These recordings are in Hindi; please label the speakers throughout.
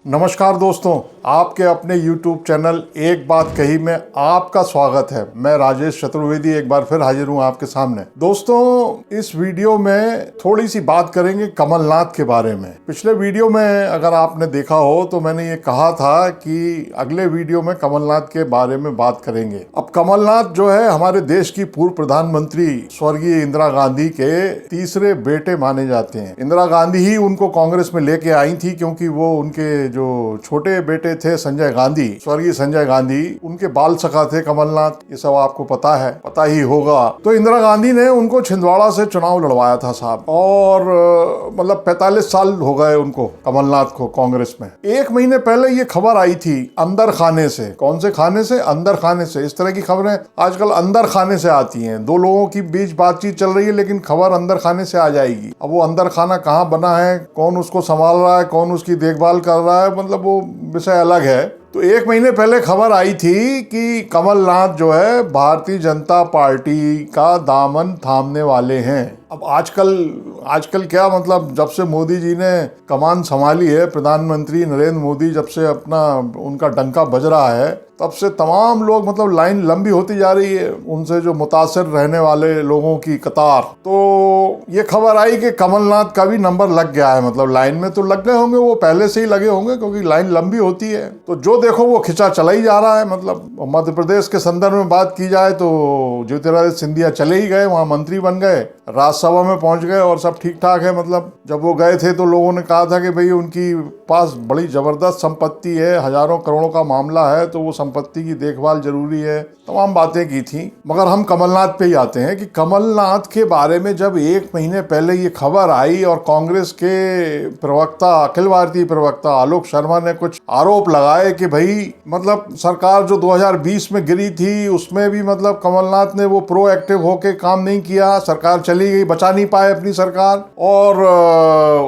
Speaker 1: नमस्कार दोस्तों, आपके अपने YouTube चैनल एक बात कही में आपका स्वागत है। मैं राजेश चतुर्वेदी एक बार फिर हाजिर हूं आपके सामने। दोस्तों, इस वीडियो में थोड़ी सी बात करेंगे कमलनाथ के बारे में। पिछले वीडियो में अगर आपने देखा हो तो मैंने ये कहा था कि अगले वीडियो में कमलनाथ के बारे में बात करेंगे। अब कमलनाथ जो है हमारे देश की पूर्व प्रधानमंत्री स्वर्गीय इंदिरा गांधी के तीसरे बेटे माने जाते हैं। इंदिरा गांधी ही उनको कांग्रेस में लेके आई थी, क्योंकि वो उनके जो छोटे बेटे थे संजय गांधी, स्वर्गीय संजय गांधी, उनके बाल सखा थे कमलनाथ। ये सब आपको पता है, पता ही होगा। तो इंदिरा गांधी ने उनको छिंदवाड़ा से चुनाव लड़वाया था साहब, और मतलब 45 साल हो गए उनको, कमलनाथ को, कांग्रेस में। एक महीने पहले ये खबर आई थी अंदर खाने से। कौन से खाने से? अंदर खाने से। इस तरह की खबरें आजकल अंदर खाने से आती हैं। दो लोगों की बीच बातचीत चल रही है लेकिन खबर अंदर खाने से आ जाएगी। अब वो अंदर खाना कहाँ बना है, कौन उसको संभाल रहा है, कौन उसकी देखभाल कर रहा है, मतलब वो विषय अलग है। तो एक महीने पहले खबर आई थी कि कमलनाथ जो है भारतीय जनता पार्टी का दामन थामने वाले हैं। अब आजकल क्या, मतलब जब से मोदी जी ने कमान संभाली है, प्रधानमंत्री नरेंद्र मोदी जब से अपना उनका डंका बज रहा है, तब से तमाम लोग, मतलब लाइन लंबी होती जा रही है उनसे जो मुतासिर रहने वाले लोगों की कतार। तो ये खबर आई कि कमलनाथ का भी नंबर लग गया है। मतलब लाइन में तो लग गए होंगे, वो पहले से ही लगे होंगे, क्योंकि लाइन लंबी होती है। तो जो देखो वो खिंचा चला ही जा रहा है। मतलब मध्य प्रदेश के संदर्भ में बात की जाए तो ज्योतिरादित्य सिंधिया चले ही गए, वहां मंत्री बन गए, राज्यसभा में पहुंच गए और सब ठीक ठाक है। मतलब जब वो गए थे तो लोगों ने कहा था कि भाई उनकी पास बड़ी जबरदस्त संपत्ति है, हजारों करोड़ों का मामला है, तो वो संपत्ति की देखभाल जरूरी है, तमाम बातें की थी। मगर हम कमलनाथ पे ही आते हैं कि कमलनाथ के बारे में जब एक महीने पहले ये खबर आई और कांग्रेस के प्रवक्ता, अखिल भारतीय प्रवक्ता आलोक शर्मा ने कुछ आरोप लगाए कि भाई मतलब सरकार जो 2020 में गिरी थी उसमें भी मतलब कमलनाथ ने वो प्रोएक्टिव होके काम नहीं किया, सरकार चली गई, बचा नहीं पाए अपनी सरकार। और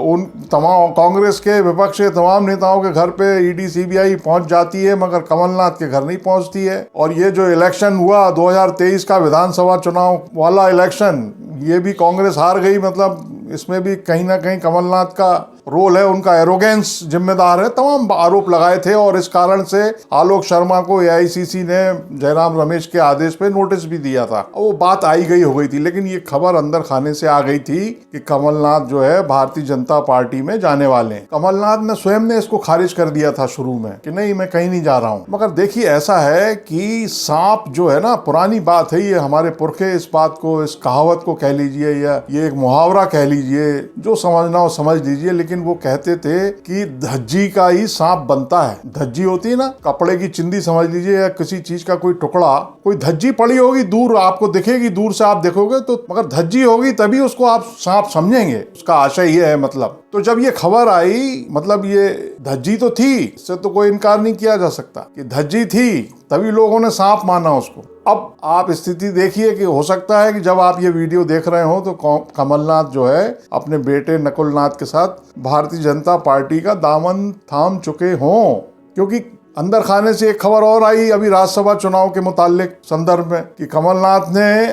Speaker 1: उन तमाम कांग्रेस के विपक्ष के तमाम नेताओं के घर पे ईडी सीबीआई पहुंच जाती है, मगर कमलनाथ के घर नहीं पहुंचती है। और ये जो इलेक्शन हुआ 2023 का विधानसभा चुनाव वाला इलेक्शन, ये भी कांग्रेस हार गई। मतलब इसमें भी कहीं ना कहीं कमलनाथ का रोल है, उनका एरोगेंस जिम्मेदार है। तमाम आरोप लगाए थे और इस कारण से आलोक शर्मा को एआईसीसी ने जयराम रमेश के आदेश पे नोटिस भी दिया था। वो बात आई गई हो गई थी, लेकिन ये खबर अंदर खाने से आ गई थी कि कमलनाथ जो है भारतीय जनता पार्टी में जाने वाले हैं। कमलनाथ ने स्वयं ने इसको खारिज कर दिया था शुरू में कि नहीं, मैं कहीं नहीं जा रहा हूं। मगर देखिए, ऐसा है कि सांप जो है ना, पुरानी बात है ये, हमारे पुरखे इस बात को, इस कहावत को कह लीजिए या ये एक मुहावरा कह लीजिए, जो समझना हो समझ लीजिए, लेकिन वो कहते थे कि धज्जी का ही सांप बनता है। धज्जी होती है ना, कपड़े की चिंदी समझ लीजिए या किसी चीज का कोई टुकड़ा, कोई धज्जी पड़ी होगी, दूर आपको दिखेगी, दूर से आप देखोगे तो, मगर धज्जी होगी तभी उसको आप सांप समझेंगे। उसका आशय ये है। मतलब तो जब ये खबर आई, मतलब ये धज्जी तो थी, इससे तो कोई इनकार नहीं किया जा सकता कि धज्जी थी, तभी लोगों ने सांप माना उसको। अब आप स्थिति देखिए कि हो सकता है कि जब आप ये वीडियो देख रहे हो तो कमलनाथ जो है अपने बेटे नकुलनाथ के साथ भारतीय जनता पार्टी का दामन थाम चुके हों। क्योंकि अंदर खाने से एक खबर और आई अभी राज्यसभा चुनाव के मुतालिक संदर्भ में कि कमलनाथ ने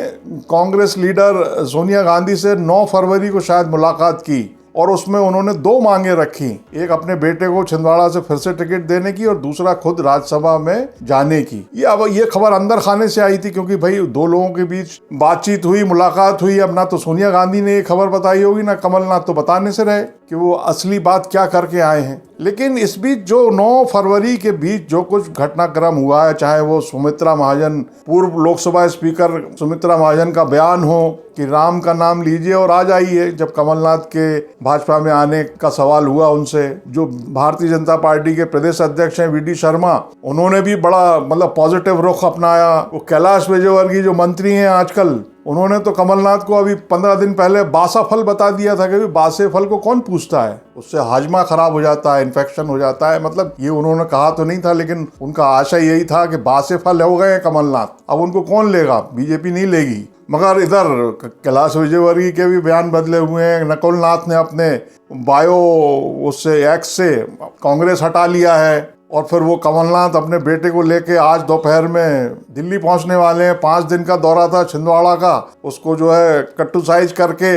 Speaker 1: कांग्रेस लीडर सोनिया गांधी से 9 फरवरी को शायद मुलाकात की और उसमें उन्होंने 2 मांगे रखी। एक अपने बेटे को छिंदवाड़ा से फिर से टिकट देने की और दूसरा खुद राज्यसभा में जाने की। ये खबर अंदर खाने से आई थी, क्योंकि भाई 2 लोगों के बीच बातचीत हुई, मुलाकात हुई। अब ना तो सोनिया गांधी ने ये खबर बताई होगी, ना कमलनाथ तो बताने से रहे कि वो असली बात क्या करके आए हैं। लेकिन इस बीच जो 9 फरवरी के बीच जो कुछ घटनाक्रम हुआ है, चाहे वो सुमित्रा महाजन, पूर्व लोकसभा स्पीकर सुमित्रा महाजन का बयान हो कि राम का नाम लीजिए और आ जाइए, जब कमलनाथ के भाजपा में आने का सवाल हुआ उनसे, जो भारतीय जनता पार्टी के प्रदेश अध्यक्ष हैं वीडी शर्मा, उन्होंने भी बड़ा मतलब पॉजिटिव रुख अपनाया। वो कैलाश विजयवर्गीय जो मंत्री हैं आजकल, उन्होंने तो कमलनाथ को अभी 15 दिन पहले बासा फल बता दिया था कि बासे फल को कौन पूछता है, उससे हाजमा खराब हो जाता है, इन्फेक्शन हो जाता है। मतलब ये उन्होंने कहा तो नहीं था, लेकिन उनका आशय यही था कि बासे फल हो गए कमलनाथ, अब उनको कौन लेगा, बीजेपी नहीं लेगी। मगर इधर कैलाश विजयवर्गीय के भी बयान बदले हुए हैं। नकुलनाथ ने अपने बायो उससे एक्स से कांग्रेस हटा लिया है और फिर वो कमलनाथ अपने बेटे को लेके आज दोपहर में दिल्ली पहुंचने वाले हैं। 5 दिन का दौरा था छिंदवाड़ा का, उसको जो है कट्टू साइज करके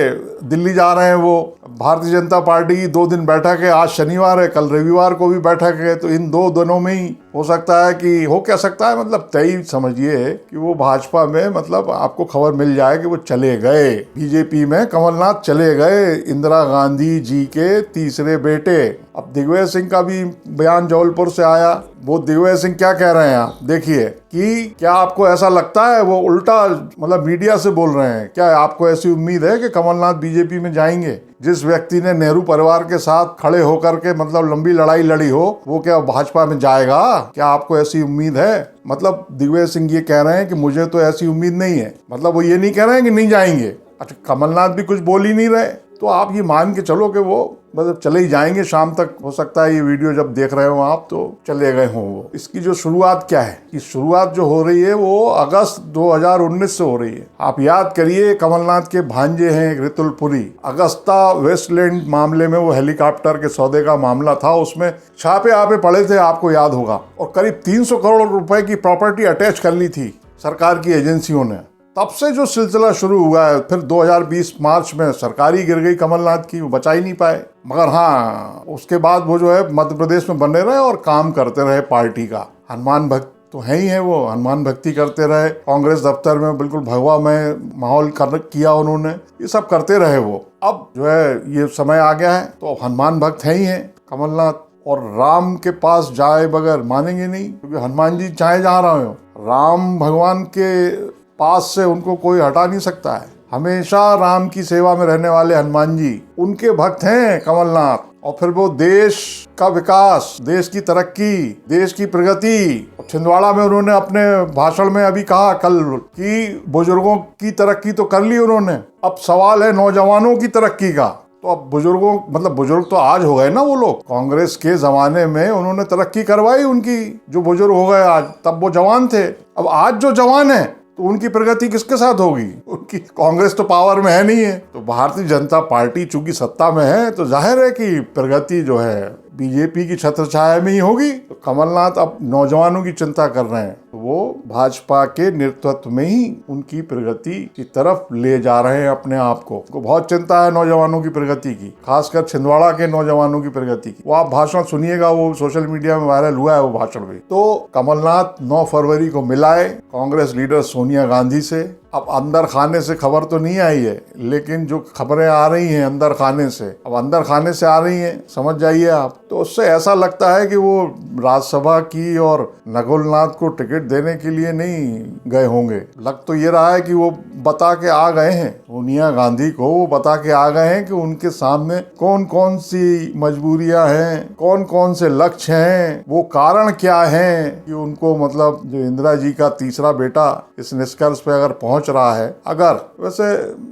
Speaker 1: दिल्ली जा रहे हैं वो। भारतीय जनता पार्टी की 2 दिन बैठक है, आज शनिवार है, कल रविवार को भी बैठक है, तो इन 2 दिनों में ही हो सकता है कि हो क्या सकता है, मतलब तय समझिए कि वो भाजपा में मतलब आपको खबर मिल जाए कि वो चले गए, बीजेपी में कमलनाथ चले गए, इंदिरा गांधी जी के तीसरे बेटे। अब दिग्विजय सिंह का भी बयान जबलपुर से आया, वो दिग्विजय सिंह क्या कह रहे हैं आप देखिए कि क्या आपको ऐसा लगता है, वो उल्टा मतलब मीडिया से बोल रहे हैं, क्या आपको ऐसी उम्मीद है कि कमलनाथ बीजेपी में जाएंगे? जिस व्यक्ति ने नेहरू परिवार के साथ खड़े होकर के मतलब लंबी लड़ाई लड़ी हो, वो क्या भाजपा में जाएगा? क्या आपको ऐसी उम्मीद है? मतलब दिग्विजय सिंह ये कह रहे हैं कि मुझे तो ऐसी उम्मीद नहीं है, मतलब वो ये नहीं कह रहे हैं कि नहीं जाएंगे। अच्छा, कमलनाथ भी कुछ बोल ही नहीं रहे, तो आप ये मान के चलो कि वो मतलब चले ही जाएंगे शाम तक। हो सकता है ये वीडियो जब देख रहे हो आप तो चले गए हों वो। इसकी जो शुरुआत क्या है, कि शुरुआत जो हो रही है वो अगस्त 2019 से हो रही है। आप याद करिए, कमलनाथ के भांजे हैं एक रितुल पुरी, अगस्ता वेस्टलैंड मामले में वो हेलीकॉप्टर के सौदे का मामला था, उसमें छापे आपे पड़े थे, आपको याद होगा, और करीब 300 करोड़ रुपए की प्रॉपर्टी अटैच कर ली थी सरकार की एजेंसियों ने। तब से जो सिलसिला शुरू हुआ है, फिर 2020 मार्च में सरकार ही गिर गई कमलनाथ की, वो बचा ही नहीं पाए। मगर हाँ, उसके बाद वो जो है मध्य प्रदेश में बने रहे और काम करते रहे पार्टी का। हनुमान भक्त तो है ही है, वो हनुमान भक्ति करते रहे, कांग्रेस दफ्तर में बिल्कुल भगवा में माहौल किया उन्होंने, ये सब करते रहे वो। अब जो है ये समय आ गया है तो अब हनुमान भक्त है ही है कमलनाथ, और राम के पास जाए बगैर मानेंगे नहीं, क्योंकि हनुमान जी चाहे जहाँ रहे हो, राम भगवान के पास से उनको कोई हटा नहीं सकता है। हमेशा राम की सेवा में रहने वाले हनुमान जी उनके भक्त हैं कमलनाथ। और फिर वो देश का विकास, देश की तरक्की, देश की प्रगति, छिंदवाड़ा में उन्होंने अपने भाषण में अभी कहा कल कि बुजुर्गों की तरक्की तो कर ली उन्होंने, अब सवाल है नौजवानों की तरक्की का। तो अब बुजुर्गों मतलब बुजुर्ग तो आज हो गए ना वो लोग, कांग्रेस के जमाने में उन्होंने तरक्की करवाई उनकी, जो बुजुर्ग हो गए आज, तब वो जवान थे। अब आज जो जवान है तो उनकी प्रगति किसके साथ होगी? उनकी कांग्रेस तो पावर में है नहीं है, तो भारतीय जनता पार्टी चूंकि सत्ता में है तो जाहिर है कि प्रगति जो है बीजेपी की छत्र छाया में ही होगी। तो कमलनाथ अब नौजवानों की चिंता कर रहे हैं, तो वो भाजपा के नेतृत्व में ही उनकी प्रगति की तरफ ले जा रहे हैं अपने आप को। उनको बहुत चिंता है नौजवानों की प्रगति की, खासकर छिंदवाड़ा के नौजवानों की प्रगति की। वो आप भाषण सुनिएगा, वो सोशल मीडिया में वायरल हुआ है वो भाषण भी। तो कमलनाथ 9 फरवरी को मिलाए कांग्रेस लीडर सोनिया गांधी से। अब अंदर खाने से खबर तो नहीं आई है, लेकिन जो खबरें आ रही हैं अंदर खाने से, अब अंदर खाने से आ रही हैं, समझ जाइए आप। तो उससे ऐसा लगता है कि वो राज्यसभा की और नकुलनाथ को टिकट देने के लिए नहीं गए होंगे। लग तो ये रहा है कि वो बता के आ गए हैं, सोनिया गांधी को वो बता के आ गए हैं कि उनके सामने कौन कौन सी मजबूरियां हैं, कौन कौन से लक्ष्य हैं, वो कारण क्या हैं कि उनको मतलब जो इंदिरा जी का तीसरा बेटा इस निष्कर्ष पे अगर पहुंच रहा है, अगर वैसे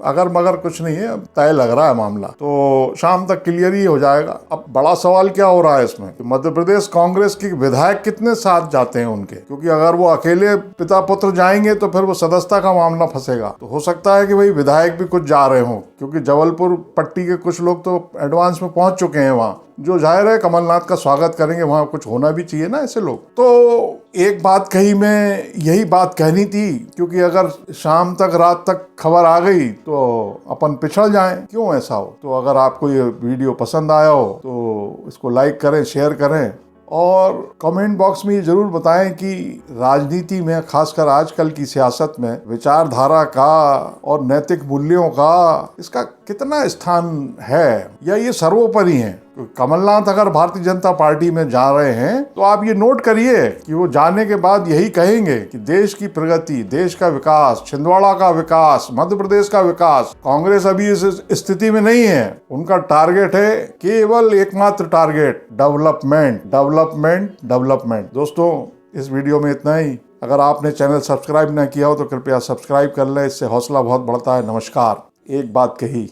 Speaker 1: अगर मगर कुछ नहीं है, तय लग रहा है मामला, तो शाम तक क्लियर ही हो जाएगा। अब बड़ा सवाल क्या हो रहा है इसमें, मध्य प्रदेश कांग्रेस के विधायक कितने साथ जाते हैं उनके, क्योंकि अगर वो अकेले पिता पुत्र जाएंगे तो फिर वो सदस्यता का मामला फंसेगा। तो हो सकता है कि भाई विधायक भी कुछ जा रहे हों, क्योंकि जबलपुर पट्टी के कुछ लोग तो एडवांस में पहुंच चुके हैं वहां, जो जाहिर है कमलनाथ का स्वागत करेंगे, वहां कुछ होना भी चाहिए ना ऐसे लोग। तो एक बात कही, मैं यही बात कहनी थी, क्योंकि अगर शाम तक रात तक खबर आ गई तो अपन पिछड़ जाएं, क्यों ऐसा हो। तो अगर आपको ये वीडियो पसंद आया हो तो इसको लाइक करें, शेयर करें, और कमेंट बॉक्स में ये जरूर बताएं कि राजनीति में, खासकर आजकल की सियासत में, विचारधारा का और नैतिक मूल्यों का इसका कितना स्थान है, या ये सर्वोपरि है। कमलनाथ अगर भारतीय जनता पार्टी में जा रहे हैं तो आप ये नोट करिए कि वो जाने के बाद यही कहेंगे कि देश की प्रगति, देश का विकास, छिंदवाड़ा का विकास, मध्य प्रदेश का विकास। कांग्रेस अभी इस स्थिति में नहीं है, उनका टारगेट है केवल एकमात्र टारगेट डेवलपमेंट, डेवलपमेंट, डेवलपमेंट। दोस्तों, इस वीडियो में इतना ही। अगर आपने चैनल सब्सक्राइब ना किया हो तो कृपया सब्सक्राइब कर लें, इससे हौसला बहुत बढ़ता है। नमस्कार। एक बात कही।